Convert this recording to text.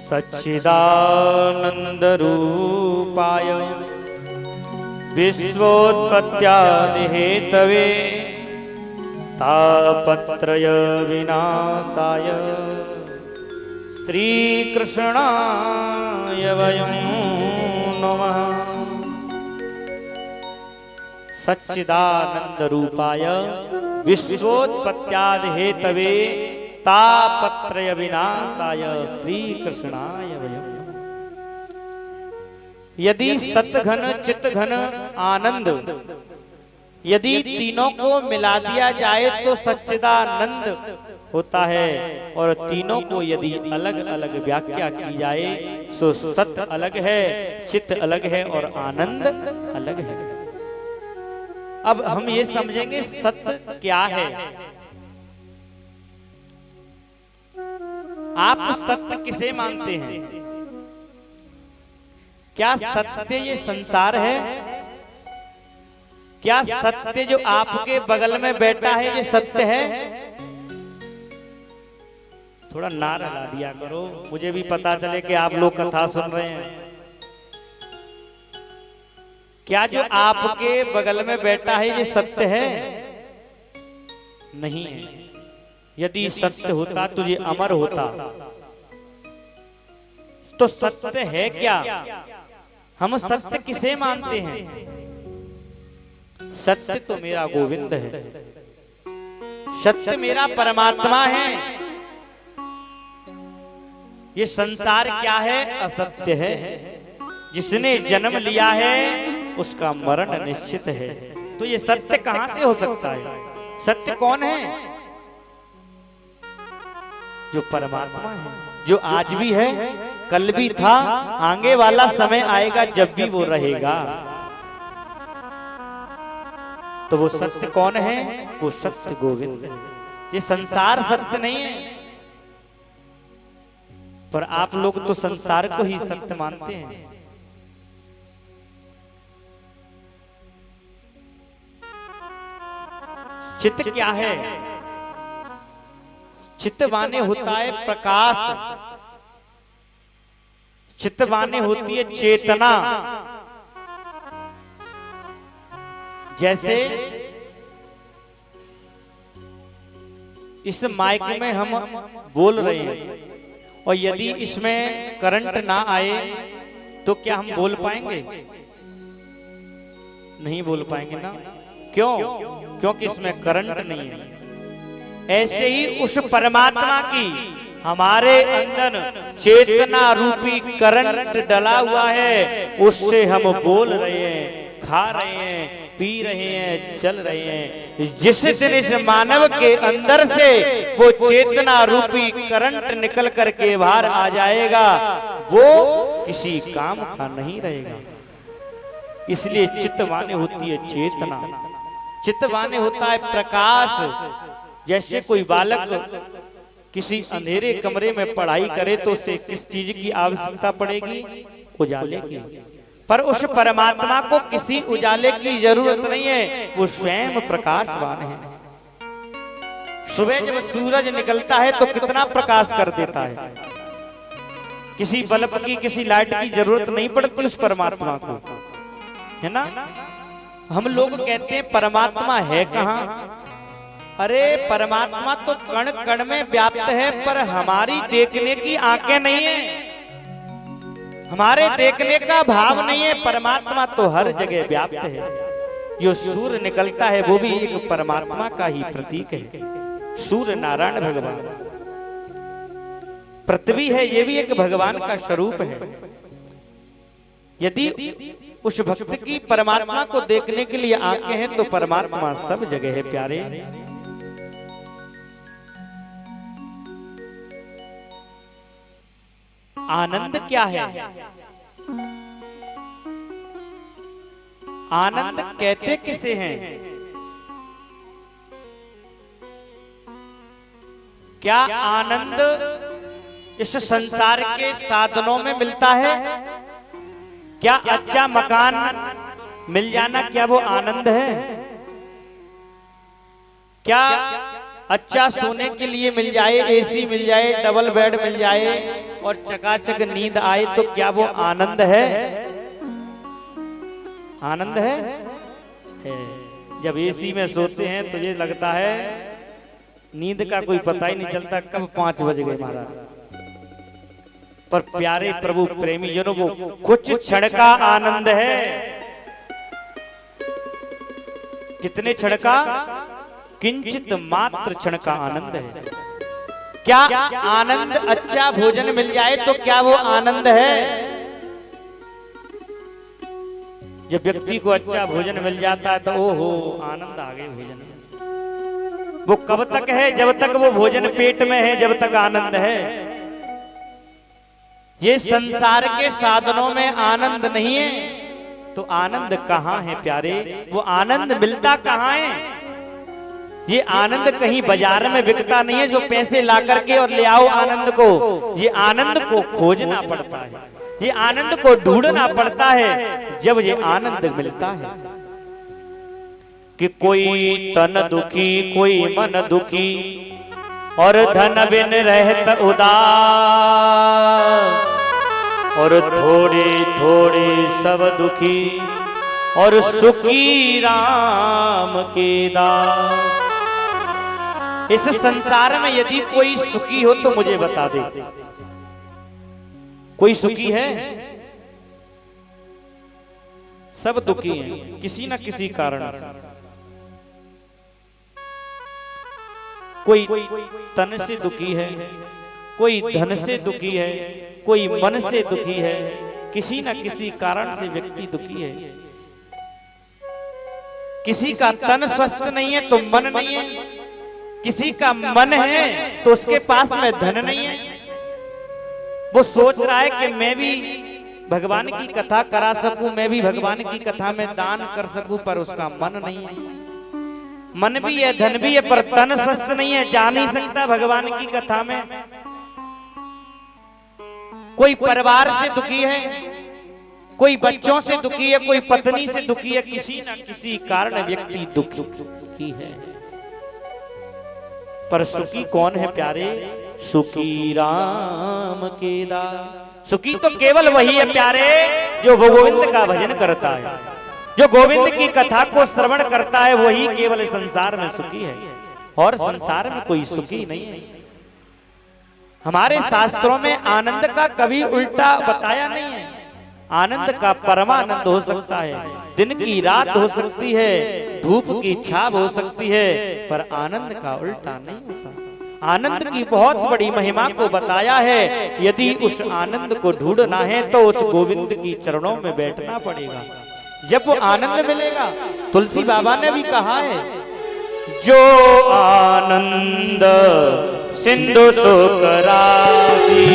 सच्चिदानंदरूपाय विश्वोत्पत्त्यादिहेतवे तापत्रय विनाशाय श्रीकृष्णाय वयं नमः। सच्चिदानंदरूपाय विश्वोत्पत्त्यादिहेतवे तापत्रय विनाशाय श्रीकृष्णाय वयम्। यदि सतघन चित्तघन आनंद यदि तीनों को मिला दिया जाए तो सच्चिदानंद होता है, और तीनों को यदि अलग अलग व्याख्या की जाए तो सत्य अलग है, चित्त अलग है और आनंद अलग है। अब हम ये समझेंगे सत्य क्या है। आप सत्य किसे मानते हैं? क्या सत्य ये संसार है? क्या सत्य जो आपके बगल में बैठा है ये सत्य है? थोड़ा नारा ला दिया करो, मुझे भी पता चले कि आप लोग कथा सुन रहे हैं। क्या जो आपके बगल में बैठा है ये सत्य है? नहीं है। यदि सत्य होता तो ये अमर होता। तो सत्य है क्या? हम सत्य किसे मानते हैं? सत्य तो मेरा गोविंद है, सत्य मेरा परमात्मा है। ये संसार क्या है? असत्य है। जिसने जन्म लिया है उसका मरण निश्चित है। तो ये सत्य कहां से हो सकता है? सत्य कौन है? जो परमात्मा है, जो आज भी है, कल भी था, आगे वाला समय आएगा जब भी वो रहेगा। तो वो सत्य कौन है? वो सत्य गोविंद है। ये संसार सत्य नहीं है, पर आप लोग तो संसार को ही सत्य मानते हैं। चित्त क्या है? चित्त माने होता है प्रकाश, चित्त माने होती है चेतना। जैसे इस माइक में हम बोल रहे हैं और यदि इसमें करंट ना आए तो क्या हम बोल पाएंगे? नहीं बोल पाएंगे ना। क्यों? क्योंकि इसमें करंट नहीं है। ऐसे ही उस परमात्मा की हमारे अंदर चेतना रूपी करंट डला हुआ है, उससे हम बोल रहे हैं, खा रहे हैं, पी रहे हैं, चल रहे हैं। जिस दिन इस मानव के अंदर से वो चेतना रूपी करंट निकल करके बाहर आ जाएगा, वो किसी काम का नहीं रहेगा। इसलिए चित्त माने होती है चेतना, चित्त माने होता है प्रकाश। जैसे कोई बालक किसी अंधेरे कमरे में पढ़ाई करे तो उसे किस चीज की आवश्यकता पड़ेगी? उजाले की। पर उस परमात्मा को किसी उजाले की जरूरत नहीं है, वो स्वयं प्रकाशवान है। सुबह जब सूरज निकलता है तो कितना प्रकाश कर देता है। किसी बल्ब की, किसी लाइट की जरूरत नहीं पड़ती उस परमात्मा को, है ना। हम लोग कहते हैं परमात्मा है कहाँ? अरे परमात्मा तो कण कण में व्याप्त है, पर हमारी देखने की आंखें नहीं है, हमारे देखने का भाव नहीं है। परमात्मा तो हर जगह व्याप्त है। जो सूर्य निकलता है वो भी एक परमात्मा का ही प्रतीक है। सूर्य नारायण भगवान, पृथ्वी है ये भी एक भगवान का स्वरूप है। यदि उस भक्त की परमात्मा को देखने के लिए आंखें हैं तो परमात्मा सब जगह है प्यारे। आनंद क्या है? आनंद कहते किसे हैं? क्या आनंद इस संसार के साधनों में मिलता है? क्या अच्छा मकान मिल जाना क्या वो आनंद है? क्या अच्छा सोने के लिए मिल जाए, एसी मिल जाए, डबल बेड मिल जाए और चकाचक नींद आए तो क्या वो आनंद है? आनंद है? जब एसी में सोते हैं तो ये लगता है नींद का कोई पता ही नहीं चलता कब 5 बज गए महाराज। पर प्यारे प्रभु प्रेमी जनों, वो कुछ क्षण का आनंद है। कितने क्षण का? किंचित मात्र क्षण का आनंद है। क्या आनंद अच्छा भोजन मिल जाए तो क्या वो आनंद है? जब व्यक्ति को अच्छा भोजन मिल जाता है तो ओहो आनंद आ गए भोजन में। वो कब तक है? जब तक वो भोजन पेट में है, जब तक आनंद है। ये संसार के साधनों में आनंद नहीं है तो आनंद कहां है प्यारे? वो आनंद मिलता कहां है? ये आनंद कहीं बाजार में बिकता नहीं है जो पैसे ला करके और ले आओ आनंद को। ये आनंद को खोजना पड़ता है, ये आनंद को ढूंढना पड़ता है। जब ये आनंद मिलता है कि कोई तन दुखी, कोई मन दुखी और धन बिन रहत उदास, और थोड़े थोड़े सब दुखी और सुखी राम के दास। इस संसार में यदि कोई सुखी हो तो मुझे बता दे। कोई सुखी है? सब दुखी हैं किसी न किसी कारण से। कोई तन से दुखी है, कोई धन से दुखी है, कोई मन से दुखी है। किसी न किसी कारण से व्यक्ति दुखी है। किसी का तन स्वस्थ नहीं है तो मन नहीं है, किसी का मन है तो उसके पास में धन नहीं है। वो सोच रहा है कि मैं भी भगवान की कथा करा सकूं, मैं भी भगवान की कथा में दान कर सकूं, पर उसका मन नहीं है। मन भी है, धन भी है, पर तन स्वस्थ नहीं है, जा नहीं सकता भगवान की कथा में। कोई परिवार से दुखी है, कोई बच्चों से दुखी है, कोई पत्नी से दुखी है। किसी न किसी कारण व्यक्ति दुखी है। पर सुखी कौन है प्यारे? सुखी राम के दास। सुखी तो केवल वही है प्यारे जो गोविंद का भजन करता है, जो गोविंद की कथा को श्रवण करता है, वही केवल संसार में सुखी है। और संसार में कोई सुखी नहीं है। हमारे शास्त्रों में आनंद का कभी उल्टा बताया नहीं है। आनंद का परमानंद हो सकता है, दिन की रात हो सकती है, धूप की छाव हो सकती है, पर आनंद का उल्टा नहीं होता। आनंद की बहुत बड़ी महिमा को बताया है। यदि उस आनंद को ढूंढना है तो उस गोविंद की चरणों में बैठना पड़ेगा, जब वो आनंद मिलेगा। तुलसी बाबा ने भी कहा है, जो आनंद सिंधु तो करासी